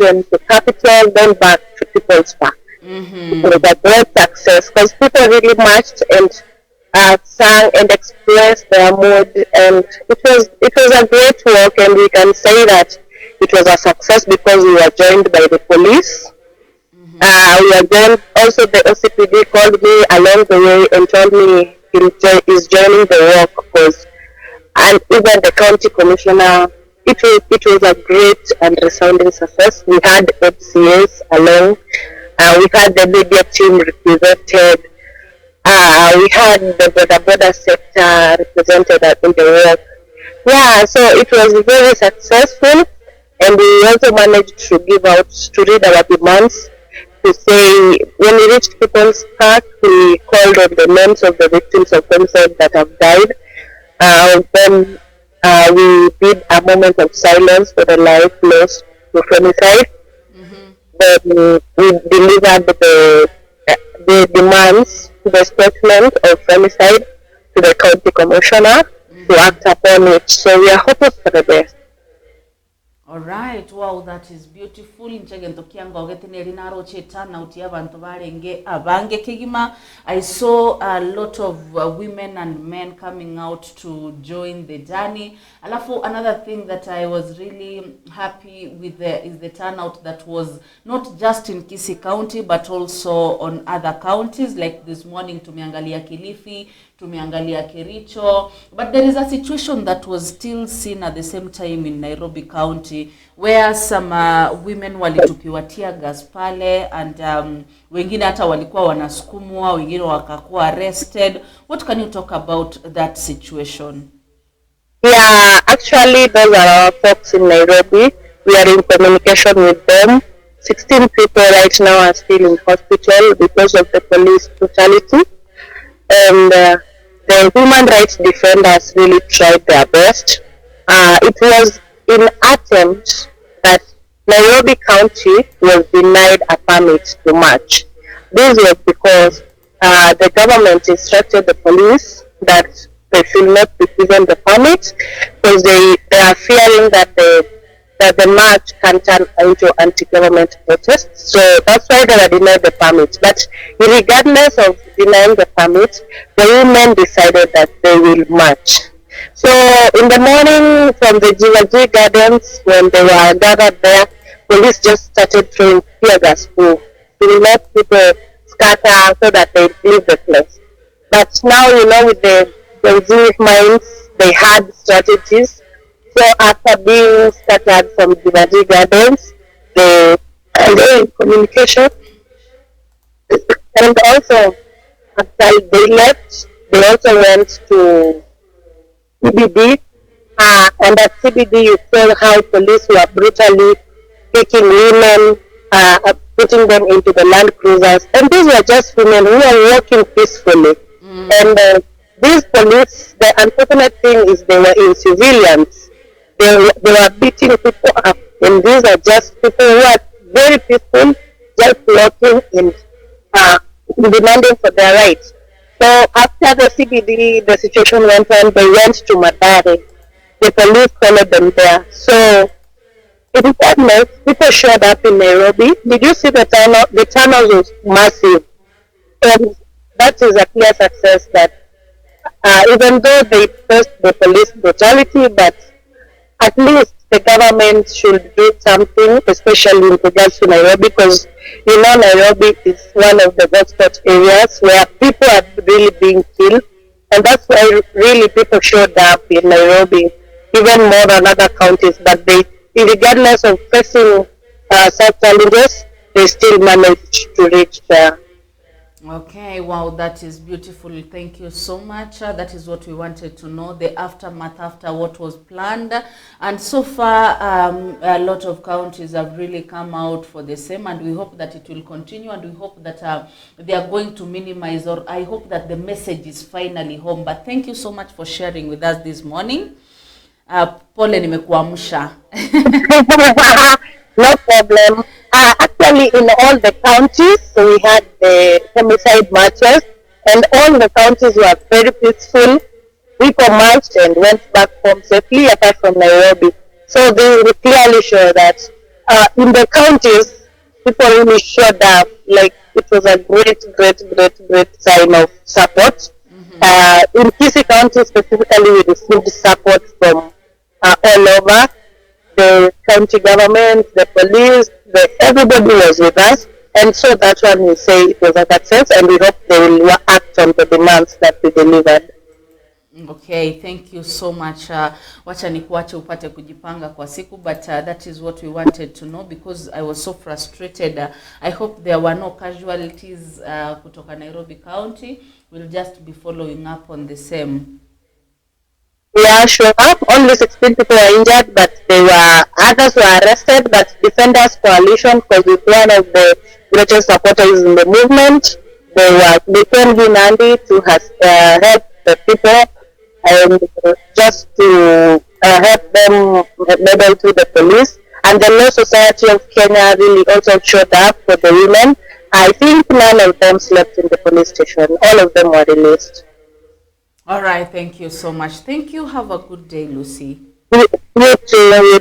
Stadium to Capital, then back to People's Park. It was a great success because people really marched and sang and expressed their mood, and it was a great work, and we can say that it was a success because we were joined by the police. We were joined, also the OCPD called me along the way and told me he's joining the work, because, and even the county commissioner, it was a great and resounding success. We had FCAs along. We had the media team represented. We had the border sector represented in the work. Yeah, so it was very successful, and we also managed to read our demands, to say when we reached People's Park, we called on the names of the victims of homicide that have died. Then we did a moment of silence for the life lost to femicide. Then we delivered the demands, the statement of femicide to the county commissioner to act upon it. So we are hoping for the best. All right, wow, that is beautiful. Inchegento kianga ogeteneri naro chetana uti abantu barenge abange kigima. I saw a lot of women and men coming out to join the journey. Alafu, another thing that I was really happy with is the turnout that was not just in Kisii County but also on other counties. Like this morning tumeangalia Kilifi, tumeangalia Kericho, but there is a situation that was still seen at the same time in Nairobi County, where some women walitupiwa tear gas pale, and wengine hata walikuwa wanasukumwa, wengine wakakuwa arrested. What can you talk about that situation? Yeah, actually those are our folks in Nairobi. We are in communication with them. 16 people right now are still in hospital because of the police brutality. And the human rights defenders really tried their best. It was in attempt that Nairobi County was denied a permit to march. This was because the government instructed the police that they should not be given the permit, because they are fearing that the march can turn into anti-government protests. So that's why they were denied the permit. But regardless of denying the permit, the women decided that they will march. So in the morning from the Gilrs Gardens, when they were gathered there, police just started throwing tear gas to let people scatter so that they leave the place. But now, with the Jewish minds, they had strategies. So after being scattered from Gilrs Gardens, they are in communication. And also, after they left, they also went to CBD. And at CBD, you saw how police were brutally taking women, putting them into the Land Cruisers. And these were just women who were walking peacefully. And these police, the unfortunate thing is they were in civilians. They were beating people up. And these are just people who are very peaceful, just walking and demanding for their rights. So after the CBD, the situation went on, they went to Madare. The police followed them there. So in fairness, people showed up in Nairobi. Did you see the turnout? The turnout was massive. And that is a clear success that even though they faced the police brutality, but at least the government should do something, especially in regards to Nairobi, because Nairobi is one of the hotspot areas where people are really being killed, and that's why really people showed up in Nairobi, even more than other counties. But they, regardless of facing such challenges, they still managed to reach there. Okay, wow, that is beautiful. Thank you so much. That is what we wanted to know, the aftermath after what was planned. And so far, a lot of counties have really come out for the same, and we hope that it will continue, and we hope that they are going to minimize, or I hope that the message is finally home. But thank you so much for sharing with us this morning. Pole nimekuamsha. No problem. Actually, in all the counties, we had the femicide marches, and all the counties were very peaceful. People marched and went back home safely, apart from Nairobi. So they clearly show that in the counties, people really showed up. Like it was a great sign of support. In Kisii County specifically, we received support from all over the county government, the police, everybody was with us. And so that's why we say it was a success, and we hope they will act on the demands that we delivered. Okay, thank you so much. Wacha nikuache upate kujipanga kwa siku, but that is what we wanted to know because I was so frustrated. I hope there were no casualties kutoka Nairobi County. We'll just be following up on the same. Yeah, sure. Only 16 people were injured, but others were arrested. But Defenders Coalition, because it's one of the greatest supporters in the movement, they came in handy to help the people and just to help them label to the police. And the Law Society of Kenya really also showed up for the women. I think none of them slept in the police station. All of them were released. All right, thank you so much. Thank you. Have a good day, Lucy. You too.